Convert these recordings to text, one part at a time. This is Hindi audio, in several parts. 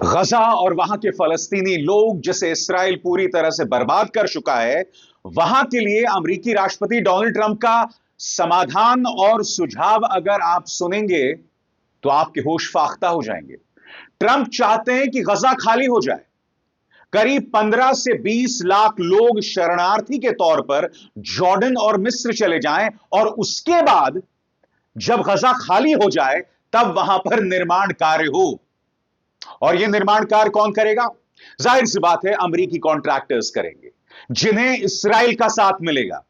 गजा और वहां के फलस्तीनी लोग जिसे इसराइल पूरी तरह से बर्बाद कर चुका है, वहां के लिए अमेरिकी राष्ट्रपति डोनाल्ड ट्रंप का समाधान और सुझाव अगर आप सुनेंगे तो आपके होश फाख्ता हो जाएंगे। ट्रंप चाहते हैं कि गजा खाली हो जाए, करीब 15 से 20 लाख लोग शरणार्थी के तौर पर जॉर्डन और मिस्र चले जाएं और उसके बाद जब गजा खाली हो जाए तब वहां पर निर्माण कार्य हो। और यह निर्माण कार्य कौन करेगा? जाहिर सी बात है, अमेरिकी कॉन्ट्रैक्टर्स करेंगे जिन्हें इसराइल का साथ मिलेगा।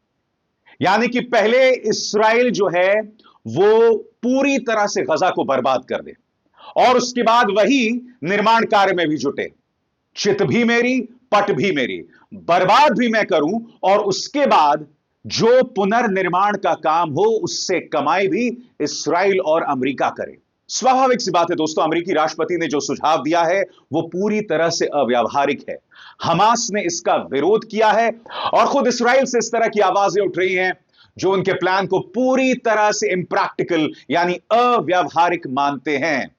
यानी कि पहले इसराइल जो है वो पूरी तरह से गजा को बर्बाद कर दे और उसके बाद वही निर्माण कार्य में भी जुटे। चित भी मेरी, पट भी मेरी, बर्बाद भी मैं करूं और उसके बाद जो पुनर्निर्माण का काम हो उससे कमाई भी इसराइल और अमेरिका करे। स्वाभाविक सी बात है दोस्तों, अमेरिकी राष्ट्रपति ने जो सुझाव दिया है वो पूरी तरह से अव्यावहारिक है। हमास ने इसका विरोध किया है और खुद इसराइल से इस तरह की आवाजें उठ रही हैं जो उनके प्लान को पूरी तरह से इम्प्रैक्टिकल यानी अव्यावहारिक मानते हैं।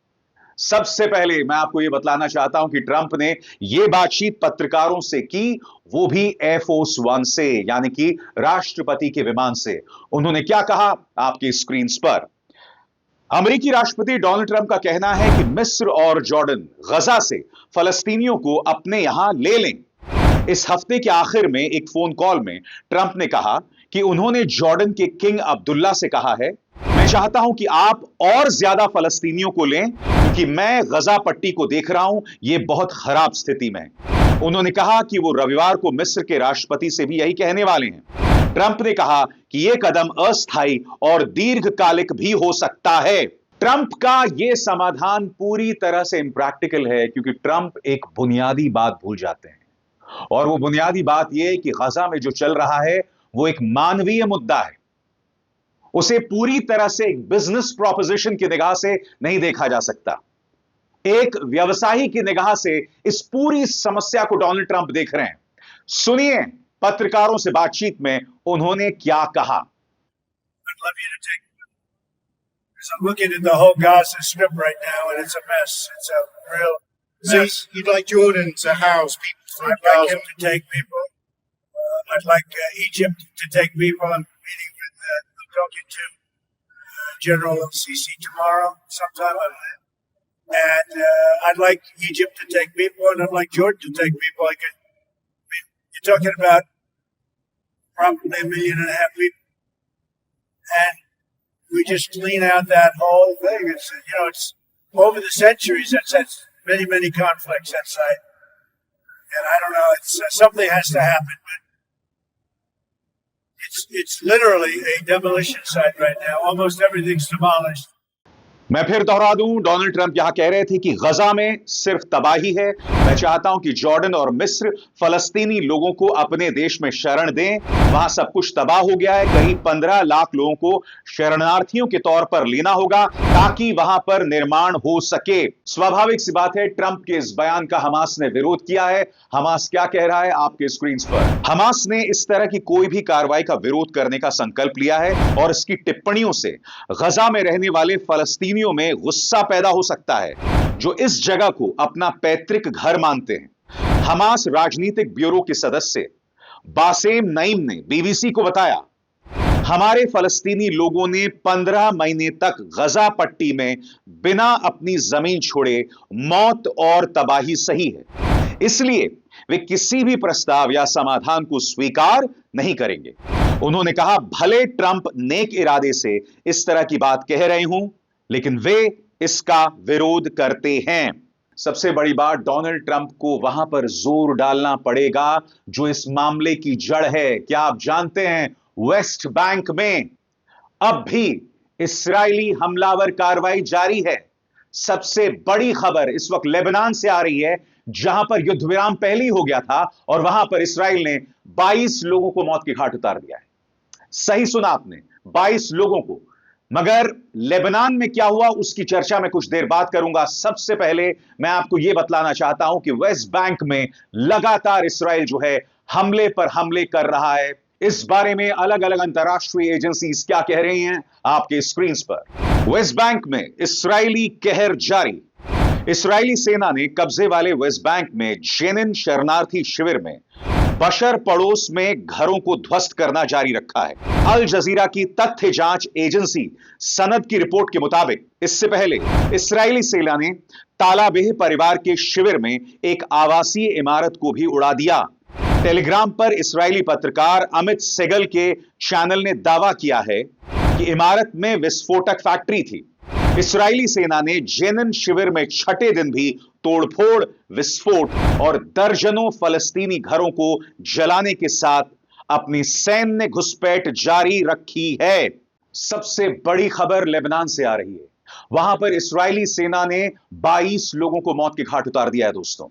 सबसे पहले मैं आपको यह बतलाना चाहता हूं कि ट्रंप ने यह बातचीत पत्रकारों से की, वो भी एयरफोर्स वन से, यानी कि राष्ट्रपति के विमान से। उन्होंने क्या कहा आपकी स्क्रीन पर। अमेरिकी राष्ट्रपति डोनाल्ड ट्रंप का कहना है कि मिस्र और जॉर्डन गजा से फलस्तीनियों को अपने यहां ले लें। इस हफ्ते के आखिर में एक फोन कॉल में ट्रंप ने कहा कि उन्होंने जॉर्डन के किंग अब्दुल्ला से कहा है, मैं चाहता हूं कि आप और ज्यादा फलस्तीनियों को लें क्योंकि मैं गजा पट्टी को देख रहा हूं, यह बहुत खराब स्थिति में। उन्होंने कहा कि वो रविवार को मिस्र के राष्ट्रपति से भी यही कहने वाले हैं। ट्रंप ने कहा कि यह कदम अस्थायी और दीर्घकालिक भी हो सकता है। ट्रंप का यह समाधान पूरी तरह से इम्प्रैक्टिकल है क्योंकि ट्रंप एक बुनियादी बात भूल जाते हैं और वो बुनियादी बात यह है कि गजा में जो चल रहा है वो एक मानवीय मुद्दा है। उसे पूरी तरह से एक बिजनेस प्रोपोजिशन की निगाह से नहीं देखा जा सकता। एक व्यवसायी की निगाह से इस पूरी समस्या को डोनाल्ड ट्रंप देख रहे हैं। सुनिए पत्रकारों से बातचीत में उन्होंने क्या कहा। I'm looking at the whole Gaza Strip right now, and it's a mess. It's a real mess. So you'd like Jordan to house people from I'd like him to take people. I'd like Egypt to take people. I'm meeting with, I'm talking to General El-Sisi tomorrow, sometime on that. And I'd like Egypt to take people, and I'd like Jordan to take people. You're talking about probably 1.5 million people, and we just clean out that whole thing. It's over the centuries. That's many conflicts that site, and I don't know. It's something has to happen, but it's literally a demolition site right now. Almost everything's demolished. मैं फिर दोहरा दूं, डोनाल्ड ट्रंप यहां कह रहे थे कि गजा में सिर्फ तबाही है। मैं चाहता हूं कि जॉर्डन और मिस्र फलस्तीनी लोगों को अपने देश में शरण दें। वहां सब कुछ तबाह हो गया है। करीब 15 लाख लोगों को शरणार्थियों के तौर पर लेना होगा ताकि वहां पर निर्माण हो सके। स्वाभाविक सी बात है, ट्रंप के इस बयान का हमास ने विरोध किया है। हमास क्या कह रहा है आपके स्क्रीन पर। हमास ने इस तरह की कोई भी कार्रवाई का विरोध करने का संकल्प लिया है और इसकी टिप्पणियों से गजा में रहने वाले फलस्तीनी में गुस्सा पैदा हो सकता है जो इस जगह को अपना पैतृक घर मानते हैं। हमास राजनीतिक ब्यूरो के सदस्य बासेम नईम ने बीबीसी को बताया, हमारे फलस्तीनी लोगों ने 15 महीने तक गजा पट्टी में बिना अपनी जमीन छोड़े मौत और तबाही सही है, इसलिए वे किसी भी प्रस्ताव या समाधान को स्वीकार नहीं करेंगे। उन्होंने कहा, भले ट्रंप नेक इरादे से इस तरह की बात कह रहे हूं लेकिन वे इसका विरोध करते हैं। सबसे बड़ी बात, डोनाल्ड ट्रंप को वहां पर जोर डालना पड़ेगा जो इस मामले की जड़ है। क्या आप जानते हैं, वेस्ट बैंक में अब भी इस्राएली हमलावर कार्रवाई जारी है। सबसे बड़ी खबर इस वक्त लेबनान से आ रही है जहां पर युद्ध विराम पहले ही हो गया था और वहां पर इस्राएल ने 22 लोगों को मौत की घाट उतार दिया है। सही सुना आपने, 22 लोगों को। मगर लेबनान में क्या हुआ उसकी चर्चा मैं कुछ देर बाद करूंगा। सबसे पहले मैं आपको यह बतलाना चाहता हूं कि वेस्ट बैंक में लगातार इस्राएल जो है हमले पर हमले कर रहा है। इस बारे में अलग अलग अंतर्राष्ट्रीय एजेंसीज क्या कह रही हैं आपके स्क्रीन पर। वेस्ट बैंक में इस्राएली कहर जारी। इस्राएली सेना ने कब्जे वाले वेस्ट बैंक में जेनिन शरणार्थी शिविर में बशर पड़ोस में घरों को ध्वस्त करना जारी रखा है। अल जजीरा की तथ्य जांच एजेंसी सनद की रिपोर्ट के मुताबिक इससे पहले इस्राएली सेना ने तालाबेह परिवार के शिविर में एक आवासीय इमारत को भी उड़ा दिया। टेलीग्राम पर इस्राएली पत्रकार अमित सेगल के चैनल ने दावा किया है कि इमारत में विस्फोटक फैक्ट्री थी। इस्राएली सेना ने जेनिन शिविर में छठे दिन भी तोड़फोड़, विस्फोट और दर्जनों फलस्तीनी घरों को जलाने के साथ अपनी सैन्य घुसपैठ जारी रखी है। सबसे बड़ी खबर लेबनान से आ रही है। वहां पर इस्राएली सेना ने 22 लोगों को मौत के घाट उतार दिया है। दोस्तों,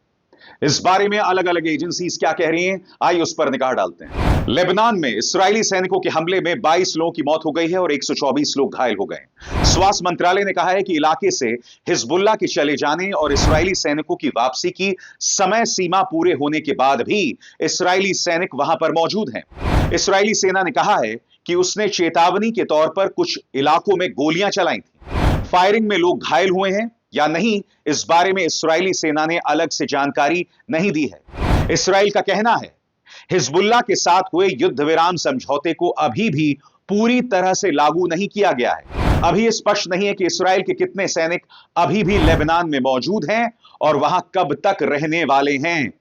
इस बारे में अलग अलग एजेंसीज क्या कह रही हैं, आइए उस पर निगाह डालते हैं। लेबनान में इस्राएली सैनिकों के हमले में 22 लोगों की मौत हो गई है और 124 लोग घायल हो गए। स्वास्थ्य मंत्रालय ने कहा है कि इलाके से हिजबुल्लाह के चले जाने और इस्राएली सैनिकों की वापसी की समय सीमा पूरे होने के बाद भी इस्राएली सैनिक वहां पर मौजूद हैं। इस्राएली सेना ने कहा है कि उसने चेतावनी के तौर पर कुछ इलाकों में गोलियां चलाई थी। फायरिंग में लोग घायल हुए हैं या नहीं, इस बारे में इस्राएली सेना ने अलग से जानकारी नहीं दी है। इस्राएल का कहना है हिजबुल्लाह के साथ हुए युद्ध विराम समझौते को अभी भी पूरी तरह से लागू नहीं किया गया है। अभी स्पष्ट नहीं है कि इस्राएल के कितने सैनिक अभी भी लेबनान में मौजूद हैं और वहां कब तक रहने वाले हैं।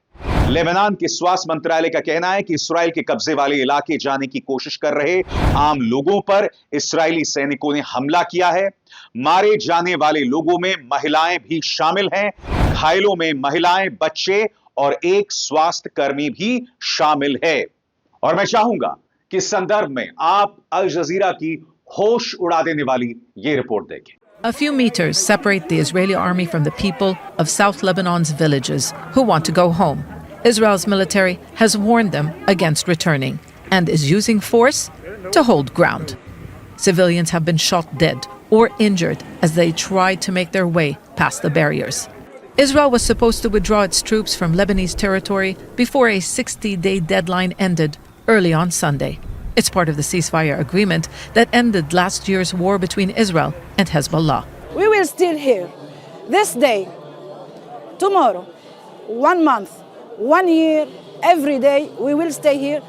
लेबनान के स्वास्थ्य मंत्रालय का कहना है कि इस्राएल के कब्जे वाले इलाके जाने की कोशिश कर रहे आम लोगों पर इस्राएली सैनिकों ने हमला किया है। मारे जाने वाले लोगों में महिलाएं भी शामिल हैं। घायलों में महिलाएं, बच्चे और एक स्वास्थ्य कर्मी भी शामिल है। और मैं चाहूंगा कि इस संदर्भ में आप अल जजीरा की होश उड़ा देने वाली ये रिपोर्ट देखें। A few meters separate the Israeli army from the people of South Lebanon's villages who want to go home. Israel's military has warned them against returning and is using force to hold ground. Civilians have been shot dead or injured as they tried to make their way past the barriers. Israel was supposed to withdraw its troops from Lebanese territory before a 60-day deadline ended early on Sunday. It's part of the ceasefire agreement that ended last year's war between Israel and Hezbollah. We will still here this day, tomorrow, 1 month, 1 year, every day we will stay here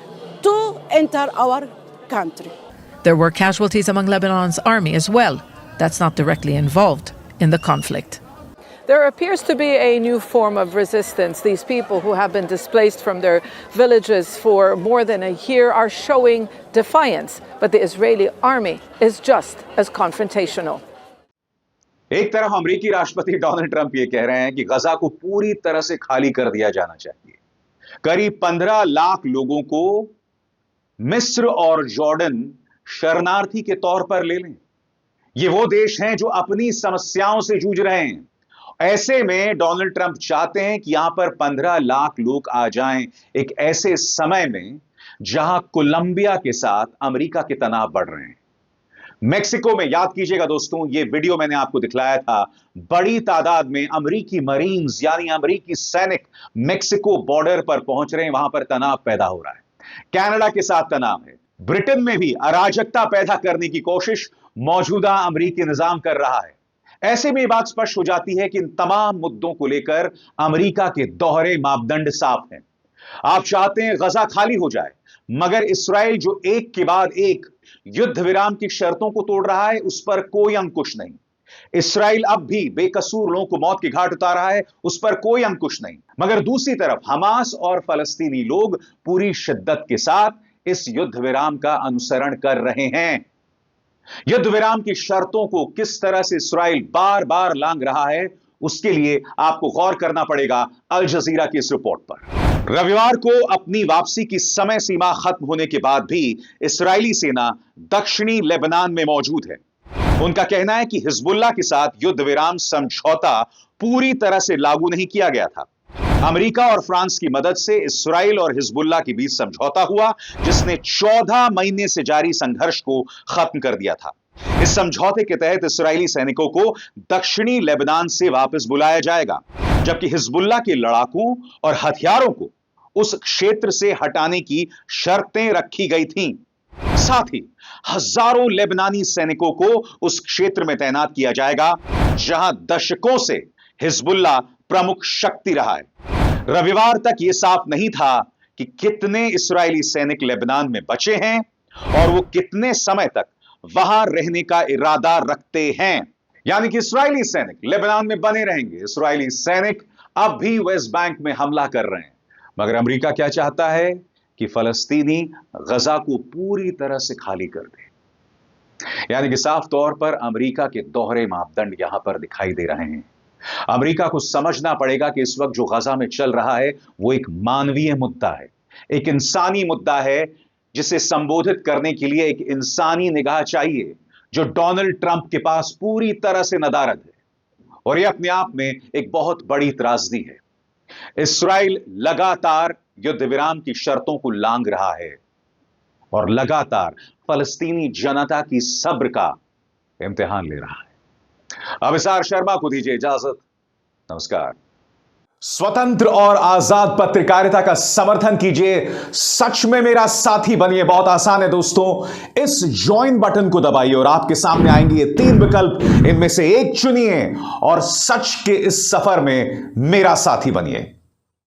to enter our country. There were casualties among Lebanon's army as well. That's not directly involved in the conflict. There appears to be a new form of resistance. These people who have been displaced from their villages for more than a year are showing defiance, but the Israeli army is just as confrontational. एक तरफ अमेरिकी राष्ट्रपति डोनाल्ड ट्रंप ये कह रहे हैं कि गजा को पूरी तरह से खाली कर दिया जाना चाहिए। करीब 15 लाख लोगों को मिस्र और जॉर्डन शरणार्थी के तौर पर ले लें। ये वो देश हैं जो अपनी समस्याओं से जूझ रहे हैं। ऐसे में डोनाल्ड ट्रंप चाहते हैं कि यहां पर 15 लाख लोग आ जाएं एक ऐसे समय में जहां कोलंबिया के साथ अमेरिका के तनाव बढ़ रहे हैं। मेक्सिको में, याद कीजिएगा दोस्तों, ये वीडियो मैंने आपको दिखलाया था, बड़ी तादाद में अमेरिकी मरीन्स यानी अमेरिकी सैनिक मेक्सिको बॉर्डर पर पहुंच रहे हैं। वहां पर तनाव पैदा हो रहा है। कनाडा के साथ तनाव है। ब्रिटेन में भी अराजकता पैदा करने की कोशिश मौजूदा अमेरिकी निजाम कर रहा है। ऐसे में बात स्पष्ट हो जाती है कि इन तमाम मुद्दों को लेकर अमेरिका के दोहरे मापदंड साफ हैं। आप चाहते हैं गजा खाली हो जाए, मगर इस्राएल जो एक के बाद एक युद्ध विराम की शर्तों को तोड़ रहा है, उस पर कोई अंकुश नहीं। इस्राएल अब भी बेकसूर लोगों को मौत के घाट उतार रहा है, उस पर कोई अंकुश नहीं। मगर दूसरी तरफ हमास और फलस्तीनी लोग पूरी शिद्दत के साथ इस युद्ध विराम का अनुसरण कर रहे हैं। युद्ध विराम की शर्तों को किस तरह से इस्राएल बार बार लांघ रहा है, उसके लिए आपको गौर करना पड़ेगा अल जजीरा की इस रिपोर्ट पर। रविवार को अपनी वापसी की समय सीमा खत्म होने के बाद भी इस्राएली सेना दक्षिणी लेबनान में मौजूद है। उनका कहना है कि हिजबुल्लाह के साथ युद्ध विराम समझौता पूरी तरह से लागू नहीं किया गया था। अमेरिका और फ्रांस की मदद से इस्राएल और हिजबुल्लाह के बीच समझौता हुआ, जिसने 14 महीने से जारी संघर्ष को खत्म कर दिया था। इस समझौते के तहत इस्राएली सैनिकों को दक्षिणी लेबनान से वापस बुलाया जाएगा, जबकि हिजबुल्लाह के लड़ाकों और हथियारों को उस क्षेत्र से हटाने की शर्तें रखी गई थीं। साथ ही हजारों लेबनानी सैनिकों को उस क्षेत्र में तैनात किया जाएगा जहां दशकों से हिजबुल्लाह प्रमुख शक्ति रहा है। रविवार तक यह साफ नहीं था कि कितने इस्राएली सैनिक लेबनान में बचे हैं और वो कितने समय तक वहां रहने का इरादा रखते हैं। यानी कि इस्राएली सैनिक लेबनान में बने रहेंगे। इस्राएली सैनिक अब भी वेस्ट बैंक में हमला कर रहे हैं, मगर अमेरिका क्या चाहता है कि फलस्तीनी गजा को पूरी तरह से खाली कर दे। यानी कि साफ तौर पर अमेरिका के दोहरे मापदंड यहां पर दिखाई दे रहे हैं। अमेरिका को समझना पड़ेगा कि इस वक्त जो गजा में चल रहा है वो एक मानवीय मुद्दा है, एक इंसानी मुद्दा है, जिसे संबोधित करने के लिए एक इंसानी निगाह चाहिए, जो डोनाल्ड ट्रंप के पास पूरी तरह से नदारद है। और यह अपने आप में एक बहुत बड़ी त्रासदी है। इस्राएल लगातार युद्ध विराम की शर्तों को लांघ रहा है और लगातार फलस्तीनी जनता की सब्र का इम्तिहान ले रहा है। अभिसार शर्मा को दीजिए इजाजत। नमस्कार। स्वतंत्र और आजाद पत्रकारिता का समर्थन कीजिए, सच में मेरा साथी बनिए। बहुत आसान है दोस्तों, इस ज्वाइन बटन को दबाइए और आपके सामने आएंगे ये 3 विकल्प, इनमें से एक चुनिए और सच के इस सफर में मेरा साथी बनिए।